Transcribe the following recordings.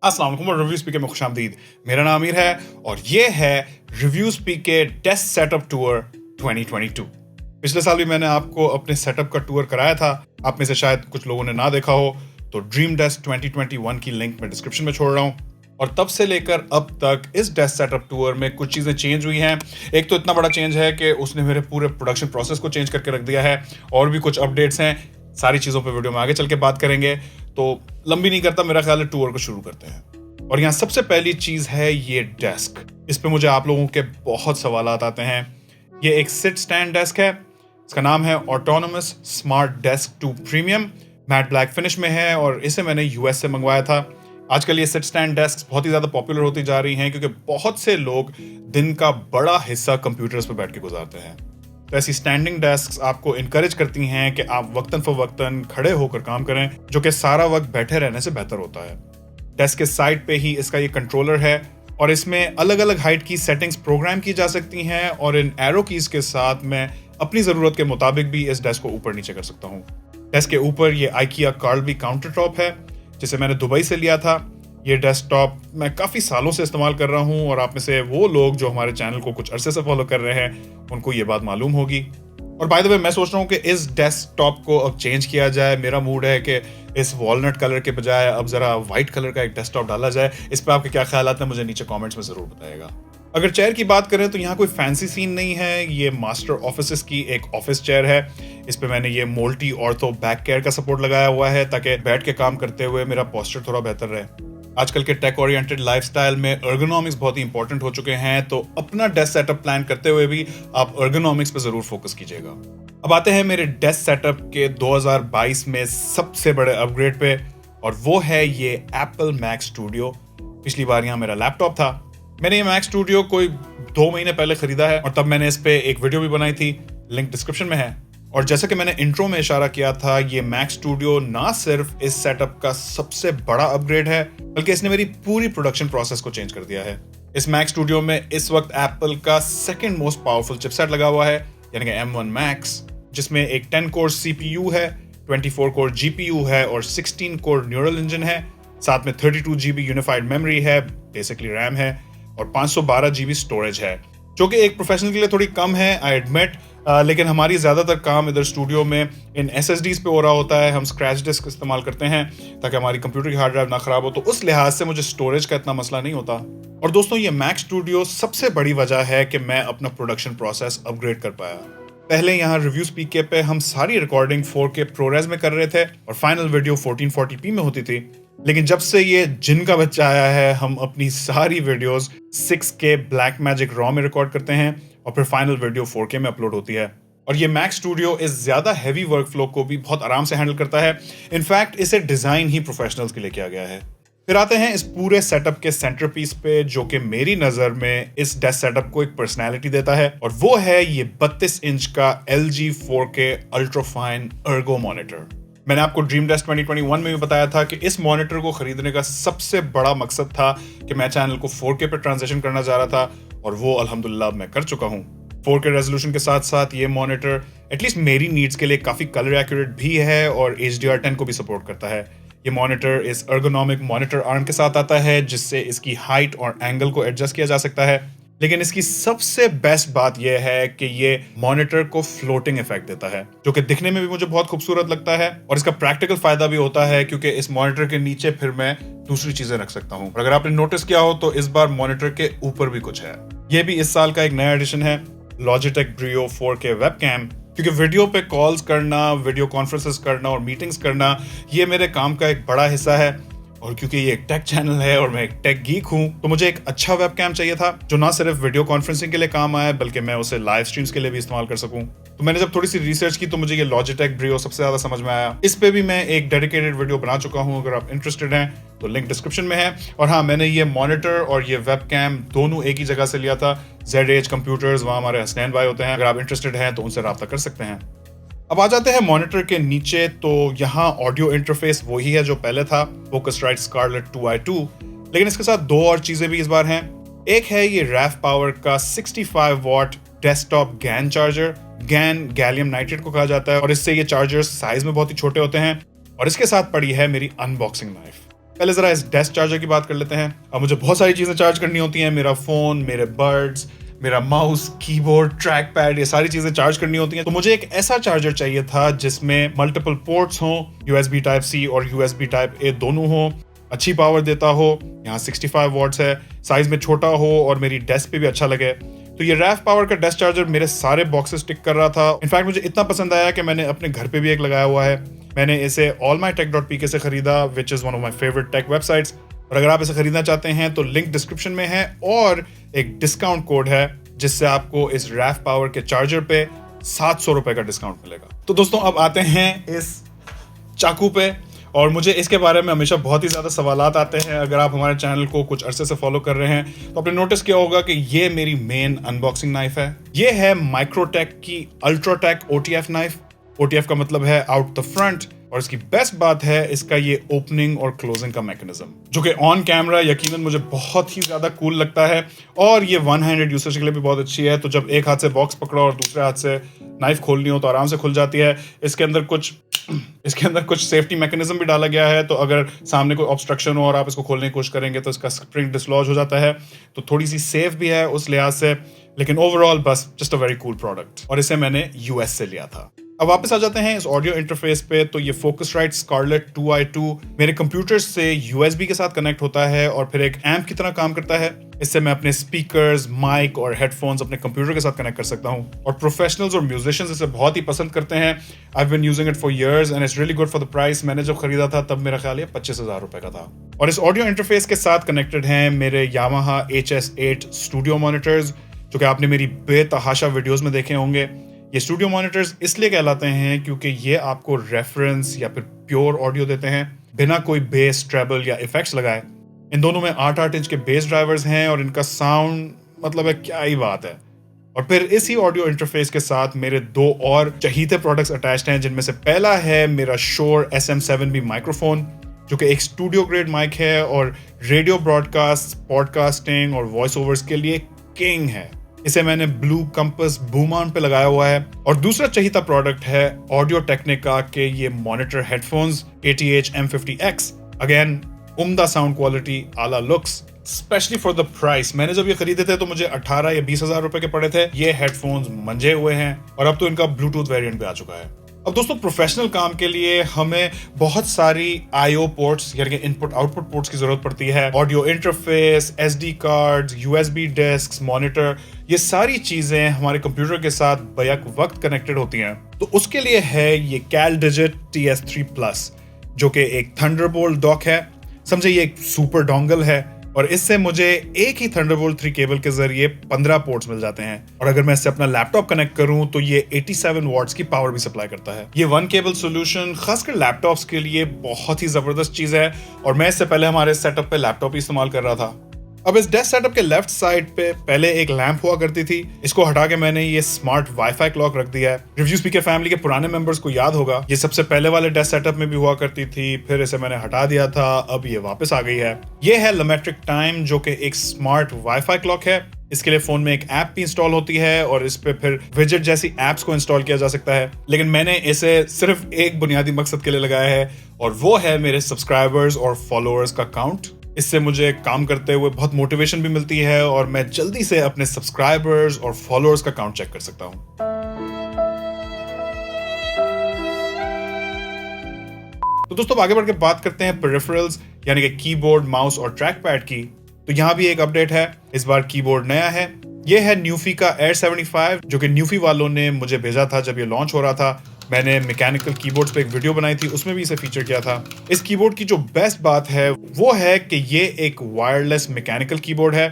अस्सलाम वालेकुम और रिव्यू स्पीक में खुशामदीद। मेरा नाम आमिर है और ये है रिव्यू स्पीक के डेस्क सेटअप टूर 2022। पिछले साल भी मैंने आपको अपने सेटअप का टूर कराया था। आप में से शायद कुछ लोगों ने ना देखा हो तो ड्रीम डेस्क 2021 की लिंक मैं डिस्क्रिप्शन में छोड़ रहा हूँ। और तब से लेकर अब तक इस डेस्क सेटअप टूर में कुछ चीज़ें चेंज हुई हैं। एक तो इतना बड़ा चेंज है कि उसने मेरे पूरे प्रोडक्शन प्रोसेस को चेंज करके रख दिया है। और भी कुछ अपडेट्स हैं, सारी चीज़ों पे वीडियो में आगे चल के बात करेंगे। तो लंबी नहीं करता, मेरा ख्याल है टूर को शुरू करते हैं। और यहाँ सबसे पहली चीज़ है ये डेस्क। इस पे मुझे आप लोगों के बहुत सवालात आते हैं। ये एक सिट स्टैंड डेस्क है। इसका नाम है autonomous smart desk 2 premium. Matte black finish में है और इसे मैंने यूएस से मंगवाया था। आजकल ये सिट स्टैंड डेस्क बहुत ही ज़्यादा पॉपुलर होती जा रही हैं क्योंकि बहुत से लोग दिन का बड़ा हिस्सा कंप्यूटर्स पर बैठ के गुजारते हैं। तो ऐसी स्टैंडिंग डेस्क आपको इनकरेज करती हैं कि आप वक्तन फवक्तन खड़े होकर काम करें, जो कि सारा वक्त बैठे रहने से बेहतर होता है। डेस्क के साइड पे ही इसका ये कंट्रोलर है और इसमें अलग अलग हाइट की सेटिंग्स प्रोग्राम की जा सकती हैं और इन एरो कीज के साथ मैं अपनी ज़रूरत के मुताबिक भी इस डेस्क को ऊपर नीचे कर सकता हूँ। डेस्क के ऊपर ये IKEA कार्लबी काउंटर टॉप है जिसे मैंने दुबई से लिया था। ये डेस्कटॉप मैं काफ़ी सालों से इस्तेमाल कर रहा हूँ और आप में से वो लोग जो हमारे चैनल को कुछ अरसे से फॉलो कर रहे हैं उनको ये बात मालूम होगी। और बाय द वे मैं सोच रहा हूँ कि इस डेस्कटॉप को अब चेंज किया जाए। मेरा मूड है कि इस वॉलनट कलर के बजाय अब जरा वाइट कलर का एक डेस्कटॉप डाला जाए। इस पर आपके क्या ख्यालात हैं मुझे नीचे कमेंट्स में ज़रूर बताइएगा। अगर चेयर की बात करें तो यहाँ कोई फैंसी सीन नहीं है। ये मास्टर ऑफिस की एक ऑफिस चेयर है। इस पे मैंने ये मोल्टी ऑर्थो बैक केयर का सपोर्ट लगाया हुआ है ताकि बैठ के काम करते हुए मेरा पोस्चर थोड़ा बेहतर रहे। आजकल के टेक ओरिएंटेड लाइफस्टाइल में एर्गोनॉमिक्स बहुत ही इंपॉर्टेंट हो चुके हैं, तो अपना डेस्क सेटअप प्लान करते हुए भी आप एर्गोनॉमिक्स पे जरूर फोकस कीजिएगा। अब आते हैं मेरे डेस्क सेटअप के 2022 में सबसे बड़े अपग्रेड पे और वो है ये एप्पल मैक स्टूडियो। पिछली बार यहाँ मेरा लैपटॉप था। मैंने ये मैक स्टूडियो कोई 2 महीने पहले खरीदा है और तब मैंने इस पे एक वीडियो भी बनाई थी, लिंक डिस्क्रिप्शन में है। और जैसे कि मैंने इंट्रो में इशारा किया था, ये मैक स्टूडियो ना सिर्फ इस सेटअप का सबसे बड़ा अपग्रेड है बल्कि इसने मेरी पूरी प्रोडक्शन प्रोसेस को चेंज कर दिया है। इस मैक स्टूडियो में इस वक्त एप्पल का सेकंड मोस्ट पावरफुल चिपसेट लगा हुआ है, यानी कि M1 Max, जिसमें एक 10 कोर CPU है, 24 कोर GPU है और 16 कोर न्यूरल इंजन है। साथ में 32 GB यूनिफाइड मेमोरी है, बेसिकली रैम है, और 512 GB स्टोरेज है, जो कि एक प्रोफेशनल के लिए थोड़ी कम है, आई एडमिट। लेकिन हमारी ज़्यादातर काम इधर स्टूडियो में इन SSDs पे हो रहा होता है। हम स्क्रैच डिस्क इस्तेमाल करते हैं ताकि हमारी कंप्यूटर की हार्ड ड्राइव ना खराब हो, तो उस लिहाज से मुझे स्टोरेज का इतना मसला नहीं होता। और दोस्तों, ये मैक स्टूडियो सबसे बड़ी वजह है कि मैं अपना प्रोडक्शन प्रोसेस अपग्रेड कर पाया। पहले यहाँ रिव्यू स्पीक पे हम सारी रिकॉर्डिंग 4K प्रोरेस में कर रहे थे और फाइनल वीडियो 1440p में होती थी। लेकिन जब से ये जिन का बच्चा आया है, हम अपनी सारी videos 6K black magic raw में रिकॉर्ड करते हैं और फिर फाइनल वीडियो 4K में अपलोड होती है। और ये मैक स्टूडियो इस ज्यादा हैवी वर्क फ्लो को भी बहुत आराम से हैंडल करता है। इनफैक्ट इसे डिजाइन ही प्रोफेशनल्स के लिए किया गया है। फिर आते हैं इस पूरे सेटअप के सेंटर पीस पे, जो कि मेरी नजर में इस डेस्क सेटअप को एक पर्सनैलिटी देता है, और वो है ये 32 इंच का LG 4K ultrafine Ergo monitor. मैंने आपको ड्रीम डेस्क 2021 में भी बताया था कि इस मॉनिटर को खरीदने का सबसे बड़ा मकसद था कि मैं चैनल को 4K पे ट्रांजिशन करना चाह रहा था, और वो अल्हम्दुलिल्लाह मैं कर चुका हूँ। 4K रेजोल्यूशन के साथ साथ ये मॉनिटर एटलीस्ट मेरी नीड्स के लिए काफ़ी कलर एक्यूरेट भी है और HDR10 को भी सपोर्ट करता है। ये मॉनिटर इस अर्गोनॉमिक मॉनिटर आर्म के साथ आता है जिससे इसकी हाइट और एंगल को एडजस्ट किया जा सकता है। लेकिन इसकी सबसे बेस्ट बात यह है कि ये मॉनिटर को फ्लोटिंग इफेक्ट देता है, जो कि दिखने में भी मुझे बहुत खूबसूरत लगता है। और इसका प्रैक्टिकल फायदा भी होता है क्योंकि इस मॉनिटर के नीचे फिर मैं दूसरी चीजें रख सकता हूँ। और अगर आपने नोटिस किया हो तो इस बार मॉनिटर के ऊपर भी कुछ है। ये भी इस साल का एक नया एडिशन है, Logitech Brio 4K वेबकैम। क्योंकि वीडियो पे कॉल्स करना, वीडियो कॉन्फ्रेंसेस करना और मीटिंग्स करना, ये मेरे काम का एक बड़ा हिस्सा है। और क्योंकि ये एक टेक चैनल है और मैं एक टेक गीक हूँ, तो मुझे एक अच्छा वेबकैम चाहिए था जो ना सिर्फ वीडियो कॉन्फ्रेंसिंग के लिए काम आए बल्कि मैं उसे लाइव स्ट्रीम्स के लिए भी इस्तेमाल कर सकूं। तो मैंने जब थोड़ी सी रिसर्च की तो मुझे ये Logitech Brio सबसे ज्यादा समझ में आया। इस पे भी मैं एक डेडिकेटेड वीडियो बना चुका हूँ, अगर आप इंटरेस्टेड हैं तो लिंक डिस्क्रिप्शन में है। और हाँ, मैंने ये मॉनिटर और ये वेबकैम दोनों एक ही जगह से लिया था, ZH कंप्यूटर्स, वहाँ हमारे हसनैन भाई होते हैं। अगर आप इंटरेस्टेड हैं तो उनसे रब्ता कर सकते हैं। अब आ जाते हैं मॉनिटर के नीचे, तो यहाँ ऑडियो इंटरफेस वही है जो पहले था, Focusrite Scarlett 2i2, लेकिन इसके साथ 2 और चीजें भी इस बार हैं। एक है ये RAV Power का 65 what desktop GAN charger. GAN gallium nitrate को कहा जाता है और इससे ये चार्जर्स साइज में बहुत ही छोटे होते हैं। और इसके साथ पड़ी है मेरी अनबॉक्सिंग नाइफ। पहले जरा इस डेस्क चार्जर की बात कर लेते हैं। अब मुझे बहुत सारी चीजें चार्ज करनी होती हैं, मेरा फोन, मेरे बड्स, मेरा माउस, कीबोर्ड, ट्रैक पैड, ये सारी चीजें चार्ज करनी होती हैं। तो मुझे एक ऐसा चार्जर चाहिए था जिसमें मल्टीपल पोर्ट्स हों, USB टाइप C और USB टाइप A दोनों हों, अच्छी पावर देता हो, यहाँ 65 वॉट्स है, साइज में छोटा हो और मेरी डेस्क पे भी अच्छा लगे। तो ये रैफ पावर का डेस्क चार्जर मेरे सारे बॉक्सेस टिक कर रहा था। इनफैक्ट मुझे इतना पसंद आया कि मैंने अपने घर पे भी एक लगाया हुआ है। मैंने इसे allmytech.pk से खरीदा, which is one of my favourite tech websites. और अगर आप इसे खरीदना चाहते हैं तो लिंक डिस्क्रिप्शन में है और एक डिस्काउंट कोड है जिससे आपको इस रैफ पावर के चार्जर पे 700 रुपए का डिस्काउंट मिलेगा। तो दोस्तों अब आते हैं इस चाकू पे, और मुझे इसके बारे में हमेशा बहुत ही ज़्यादा सवालात आते हैं। अगर आप हमारे चैनल को कुछ अरसे से फॉलो कर रहे हैं तो आपने नोटिस किया होगा कि ये मेरी मेन अनबॉक्सिंग नाइफ है। ये है माइक्रोटेक की अल्ट्राटेक OTF नाइफ। OTF का मतलब है आउट द फ्रंट, और इसकी बेस्ट बात है इसका ये ओपनिंग और क्लोजिंग का मैकेनिज्म, जो कि ऑन कैमरा यकीनन मुझे बहुत ही ज्यादा कूल लगता है। और ये वन हैंडेड यूसेज के लिए भी बहुत अच्छी है। तो जब एक हाथ से बॉक्स पकड़ो और दूसरे हाथ से नाइफ खोलनी हो तो आराम से खुल जाती है। इसके अंदर कुछ सेफ्टी मैकेनिज्म भी डाला गया है, तो अगर सामने कोई ऑब्स्ट्रक्शन हो और आप इसको खोलने की कोशिश करेंगे तो इसका स्प्रिंग डिसलॉज हो जाता है। तो थोड़ी सी सेफ भी है उस लिहाज से, लेकिन ओवरऑल बस just a very cool product, और इसे मैंने US से लिया था। अब वापस आ जाते हैं इस ऑडियो इंटरफेस पे। तो ये फोकसराइट स्कारलेट 2i2 मेरे कंप्यूटर से USB के साथ कनेक्ट होता है और फिर एक एम्प की तरह काम करता है। इससे मैं अपने स्पीकर्स, माइक और हेडफोन्स अपने कंप्यूटर के साथ कनेक्ट कर सकता हूँ, और प्रोफेशनल्स और म्यूजिशियंस इसे बहुत ही पसंद करते हैं। I have been using it for years and it's really good for the price. मैंने जब खरीदा था तब मेरा ख्याल है 25,000 रुपए का था। और इस ऑडियो इंटरफेस के साथ कनेक्टेड हैं मेरे Yamaha HS8 स्टूडियो मॉनिटर्स, जो कि आपने मेरी बेतहाशा वीडियोस में देखे होंगे। ये स्टूडियो मॉनिटर्स इसलिए कहलाते हैं क्योंकि ये आपको रेफरेंस या फिर प्योर ऑडियो देते हैं बिना कोई बेस, ट्रेबल या इफेक्ट्स लगाए। इन दोनों में 8-8 इंच के बेस ड्राइवर्स हैं और इनका साउंड मतलब है क्या ही बात है। और फिर इसी ऑडियो इंटरफेस के साथ मेरे 2 और चहीते प्रोडक्ट्स अटैच्ड हैं, जिनमें से पहला है मेरा Shure SM7B माइक्रोफोन, जो कि एक स्टूडियो ग्रेड माइक है और रेडियो ब्रॉडकास्ट, पॉडकास्टिंग और वॉइस ओवर्स के लिए किंग है। इसे मैंने ब्लू कंपस बूमान पे लगाया हुआ है। और दूसरा चहीता प्रोडक्ट है ऑडियो टेक्निका के ये monitor headphones ATH M50X। Again उम्दा साउंड क्वालिटी, आला looks, specially for the price. मैंने जब ये खरीदे थे तो मुझे 18 या 20,000 रुपए के पड़े थे। ये हेडफोन्स मंजे हुए हैं और अब तो इनका ब्लूटूथ वेरिएंट भी आ चुका है। अब दोस्तों प्रोफेशनल काम के लिए हमें बहुत सारी IO पोर्ट्स यानी कि इनपुट आउटपुट पोर्ट्स की जरूरत पड़ती है। Audio interface, SD cards, USB disks, monitor, ये सारी चीजें हमारे कंप्यूटर के साथ बैक वक्त कनेक्टेड होती हैं। तो उसके लिए है ये CalDigit TS3+, जो कि एक थंडरबोल्ट डॉक है। समझे ये एक सुपर डोंगल है, और इससे मुझे एक ही थंडरबोल्ट 3 केबल के जरिए 15 पोर्ट्स मिल जाते हैं। और अगर मैं इससे अपना लैपटॉप कनेक्ट करूं तो ये 87 वॉट्स की पावर भी सप्लाई करता है। ये 1 केबल सोल्यूशन खासकर लैपटॉप्स के लिए बहुत ही जबरदस्त चीज है, और मैं इससे पहले हमारे सेटअप पे लैपटॉप ही इस्तेमाल कर रहा था। अब इस डेस्क सेटअप के लेफ्ट साइड पे पहले एक लैंप हुआ करती थी, इसको हटा के मैंने ये स्मार्ट वाईफाई क्लॉक रख दिया है। रिव्यू स्पीकर फैमिली के पुराने मेंबर्स को याद होगा, ये सबसे पहले वाले डेस्क सेटअप में भी हुआ करती थी, फिर इसे मैंने हटा दिया था, अब ये वापस आ गई है। ये है लमेट्रिक टाइम, जो कि एक स्मार्ट वाईफाई क्लॉक है। इसके लिए फोन में एक ऐप भी इंस्टॉल होती है और इस पे फिर विजेट जैसी एप्स को इंस्टॉल किया जा सकता है। लेकिन मैंने इसे सिर्फ एक बुनियादी मकसद के लिए लगाया है, और वो है मेरे सब्सक्राइबर्स और फॉलोअर्स का काउंट। इससे मुझे काम करते हुए बहुत मोटिवेशन भी मिलती है और मैं जल्दी से अपने सब्सक्राइबर्स और फॉलोअर्स का काउंट चेक कर सकता हूं। तो दोस्तों आगे बढ़ के बात करते हैं पेरिफेरल्स यानी कि कीबोर्ड, माउस और ट्रैक पैड की। तो यहां भी एक अपडेट है, इस बार कीबोर्ड नया है। यह है न्यूफी का Air 75, जो कि न्यूफी वालों ने मुझे भेजा था जब ये लॉन्च हो रहा था। मैंने मैकेनिकल कीबोर्ड्स पे एक वीडियो बनाई थी, उसमें भी इसे फीचर किया था। इस कीबोर्ड की जो बेस्ट बात है वो है कि ये एक वायरलेस मैकेनिकल कीबोर्ड है,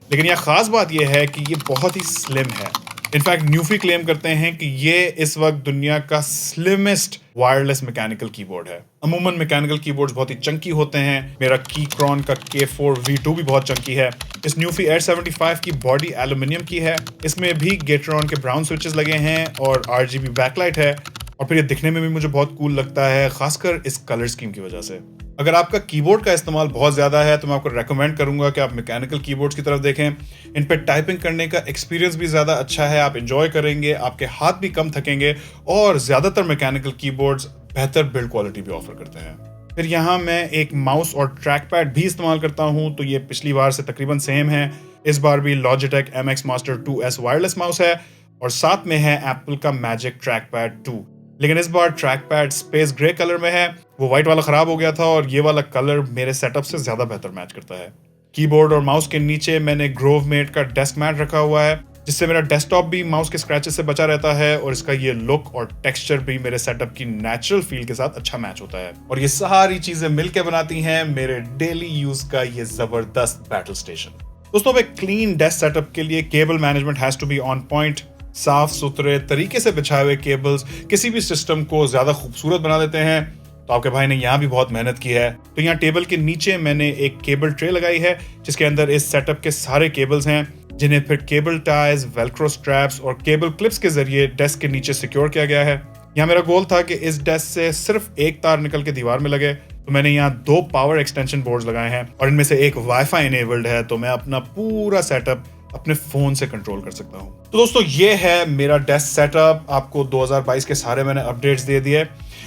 लेकिन यह खास बात यह है कि ये बहुत ही स्लिम है। इनफैक्ट न्यूफी क्लेम करते हैं कि ये इस वक्त दुनिया का स्लिमेस्ट वायरलेस मैकेनिकल कीबोर्ड है। अमूमन मैकेनिकल कीबोर्ड्स बहुत ही चंकी होते हैं। मेरा कीक्रॉन का K4 V2 भी बहुत चंकी है। इस न्यूफी Air 75 की बॉडी एल्यूमिनियम की है। इसमें भी गेटरॉन के ब्राउन स्विचेस लगे हैं और RGB बैकलाइट है, और फिर ये दिखने में भी मुझे बहुत कूल लगता है, खासकर इस कलर स्कीम की वजह से। अगर आपका कीबोर्ड का इस्तेमाल बहुत ज़्यादा है तो मैं आपको रेकमेंड करूंगा कि आप मैकेनिकल कीबोर्ड्स की तरफ देखें। इन पे टाइपिंग करने का एक्सपीरियंस भी ज़्यादा अच्छा है, आप एंजॉय करेंगे, आपके हाथ भी कम थकेंगे, और ज़्यादातर मैकेनिकल कीबोर्ड्स बेहतर बिल्ड क्वालिटी भी ऑफर करते हैं। फिर यहाँ मैं एक माउस और ट्रैक पैड भी इस्तेमाल करता हूँ, तो ये पिछली बार से तकरीबन सेम है। इस बार भी Logitech MX Master 2S wireless mouse है और साथ में है एप्पल का मैजिक ट्रैक पैड 2। लेकिन इस बार track pad space grey colour में है, वो व्हाइट वाला खराब हो गया था और ये वाला कलर मेरे सेटअप से ज्यादा बेहतर मैच करता है। कीबोर्ड और माउस के नीचे मैंने ग्रोवमेट का डेस्क मैट रखा हुआ है, जिससे मेरा डेस्कटॉप भी माउस के स्क्रैचेस से बचा रहता है और इसका ये लुक और टेक्सचर भी मेरे सेटअप की नेचुरल फील के साथ अच्छा मैच होता है। और ये सारी चीजें मिलकर बनाती हैं मेरे डेली यूज का ये जबरदस्त बैटल स्टेशन। दोस्तों, एक क्लीन डेस्क सेटअप के लिए cable management has to be on point. साफ सुथरे तरीके से बिछाए हुए केबल्स किसी भी सिस्टम को ज्यादा खूबसूरत बना देते हैं, तो आपके भाई ने यहाँ भी बहुत मेहनत की है। तो यहाँ टेबल के नीचे मैंने एक केबल ट्रे लगाई है, जिसके अंदर इस सेटअप के सारे केबल्स हैं, जिन्हें फिर केबल टाइज, वेल्क्रो स्ट्रैप्स और केबल क्लिप्स के जरिए डेस्क के नीचे सिक्योर किया गया है। यहाँ मेरा गोल था कि इस डेस्क से सिर्फ एक तार निकल के दीवार में लगे, तो मैंने यहाँ 2 पावर एक्सटेंशन बोर्ड्स लगाए हैं और इनमें से एक वाईफाई इनेबल्ड है, तो मैं अपना पूरा सेटअप अपने फोन से कंट्रोल कर सकता हूँ। तो दोस्तों, ये है मेरा डेस्क सेटअप। आपको 2022 के सारे मैंने अपडेट्स दे दिए,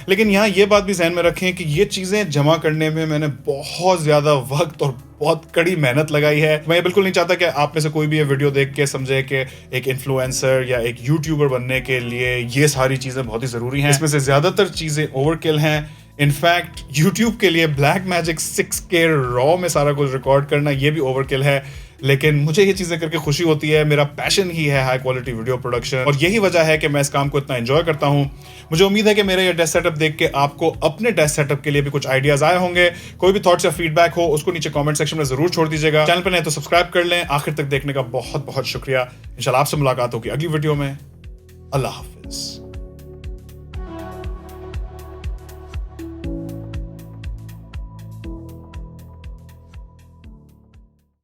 लेकिन यहाँ ये बात भी ध्यान में रखें कि ये चीजें जमा करने में मैंने बहुत ज्यादा वक्त और बहुत कड़ी मेहनत लगाई है। मैं ये बिल्कुल नहीं चाहता कि आप में से कोई भी ये वीडियो देख के समझे कि एक इन्फ्लुएंसर या एक यूट्यूबर बनने के लिए ये सारी चीजें बहुत ही जरूरी हैं। इसमें से ज्यादातर चीजें ओवरकिल हैं। इनफैक्ट YouTube के लिए Blackmagic 6K रॉ में सारा कुछ रिकॉर्ड करना ये भी ओवरकिल है, लेकिन मुझे ये चीजें करके खुशी होती है। मेरा पैशन ही है हाई क्वालिटी वीडियो प्रोडक्शन और यही वजह है कि मैं इस काम को इतना एंजॉय करता हूं। मुझे उम्मीद है कि मेरा ये डेस्क सेटअप देख के आपको अपने डेस्क सेटअप के लिए भी कुछ आइडियाज आए होंगे। कोई भी थॉट्स या फीडबैक हो उसको नीचे कमेंट सेक्शन में जरूर छोड़ दीजिएगा। चैनल पर नहीं तो सब्सक्राइब कर लें। आखिर तक देखने का बहुत बहुत शुक्रिया। इंशाल्लाह आपसे मुलाकात होगी अगली वीडियो में। अल्लाह हाफिज।